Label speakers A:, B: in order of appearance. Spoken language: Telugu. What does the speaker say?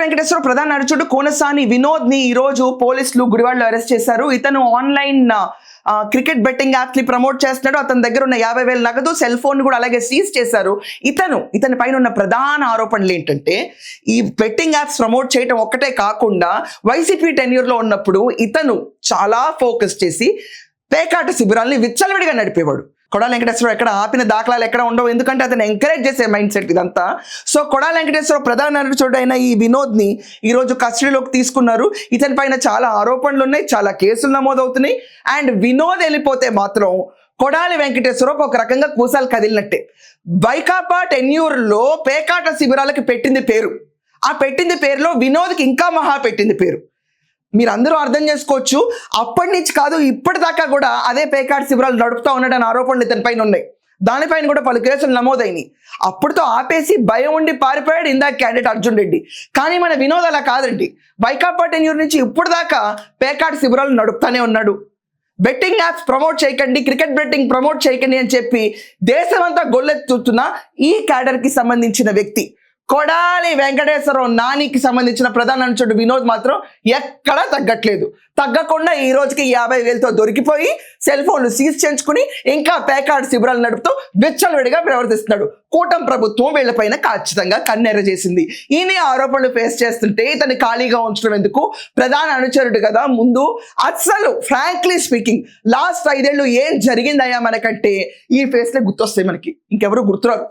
A: వెంకటేశ్వర ప్రధాన అర్చకుడు కోనసాని వినోద్ ని ఈ రోజు పోలీసులు గుడివాడలో అరెస్ట్ చేశారు. ఇతను ఆన్లైన్ క్రికెట్ బెట్టింగ్ యాప్స్ ని ప్రమోట్ చేస్తున్నాడు. అతని దగ్గర ఉన్న 50,000 నగదు, సెల్ ఫోన్ కూడా అలాగే సీజ్ చేశారు. ఇతని పైన ఉన్న ప్రధాన ఆరోపణలు ఏంటంటే, ఈ బెట్టింగ్ యాప్స్ ప్రమోట్ చేయడం ఒక్కటే కాకుండా వైసీపీ టెన్యూర్ లో ఉన్నప్పుడు ఇతను చాలా ఫోకస్ చేసి పేకాట శిబిరాల్ని విచ్చలవిడిగా నడిపేవాడు. కొడాలి వెంకటేశ్వర ఎక్కడ ఆపిన దాఖలాలు ఎక్కడ ఉండవు, ఎందుకంటే అతను ఎంకరేజ్ చేసే మైండ్ సెట్ ఇదంతా. సో కొడాలి వెంకటేశ్వర ప్రధాన అర్చకుడైన ఈ వినోద్ ని ఈరోజు కస్టడీలోకి తీసుకున్నారు. ఇతని పైన చాలా ఆరోపణలు ఉన్నాయి, చాలా కేసులు నమోదవుతున్నాయి. అండ్ వినోద్ వెళ్ళిపోతే మాత్రం కొడాలి వెంకటేశ్వర ఒక రకంగా కూసాలు కదిలినట్టే. వైకాపా టెన్యూర్లో పేకాట శిబిరాలకి పెట్టింది పేరు, ఆ పెట్టింది పేరులో వినోద్కి ఇంకా మహా పెట్టింది పేరు. మీరు అందరూ అర్థం చేసుకోవచ్చు, అప్పటి నుంచి కాదు ఇప్పటిదాకా కూడా అదే పేకాట శిబిరాలు నడుపుతా ఉన్నాడని ఆరోపణలు ఇతని పైన ఉన్నాయి. దానిపైన కూడా పలు కేసులు నమోదైనవి. అప్పుడుతో ఆపేసి భయం ఉండి పారిపోయాడు ఇందాక క్యాండిడేట్ అర్జున్ రెడ్డి. కానీ మన వినోద్ అలా కాదండి, వైకాపా టెన్యూర్ నుంచి ఇప్పుడు దాకా పేకాట శిబిరాలు నడుపుతానే ఉన్నాడు. బెట్టింగ్ యాప్స్ ప్రమోట్ చేయకండి, క్రికెట్ బెట్టింగ్ ప్రమోట్ చేయకండి అని చెప్పి దేశమంతా గొల్లెత్తుతున్న ఈ క్యాడర్కి సంబంధించిన వ్యక్తి కొడాలి వెంకటేశ్వరరావు నానికి సంబంధించిన ప్రధాన అర్చకుడు వినోద్ మాత్రం ఎక్కడా తగ్గట్లేదు. తగ్గకుండా ఈ రోజుకి 50,000తో దొరికిపోయి సెల్ ఫోన్లు సీజ్ చేయించుకుని ఇంకా పేకాట శిబిరాలు నడుపుతూ విచ్చలవిడిగా ప్రవర్తిస్తున్నాడు. కూటమి ప్రభుత్వం వీళ్ళపైన ఖచ్చితంగా కన్నెర్ర చేసింది. ఈయన ఆరోపణలు ఫేస్ చేస్తుంటే ఇతన్ని ఖాళీగా ఉంచడం ఎందుకు? ప్రధాన అనుచరుడు కదా. ముందు అస్సలు ఫ్రాంక్లీ స్పీకింగ్ లాస్ట్ 5 ఏళ్ళు ఏం జరిగిందయ్యా మనకంటే ఈ ఫేస్లే గుర్తొస్తాయి మనకి, ఇంకెవరు గుర్తురారు.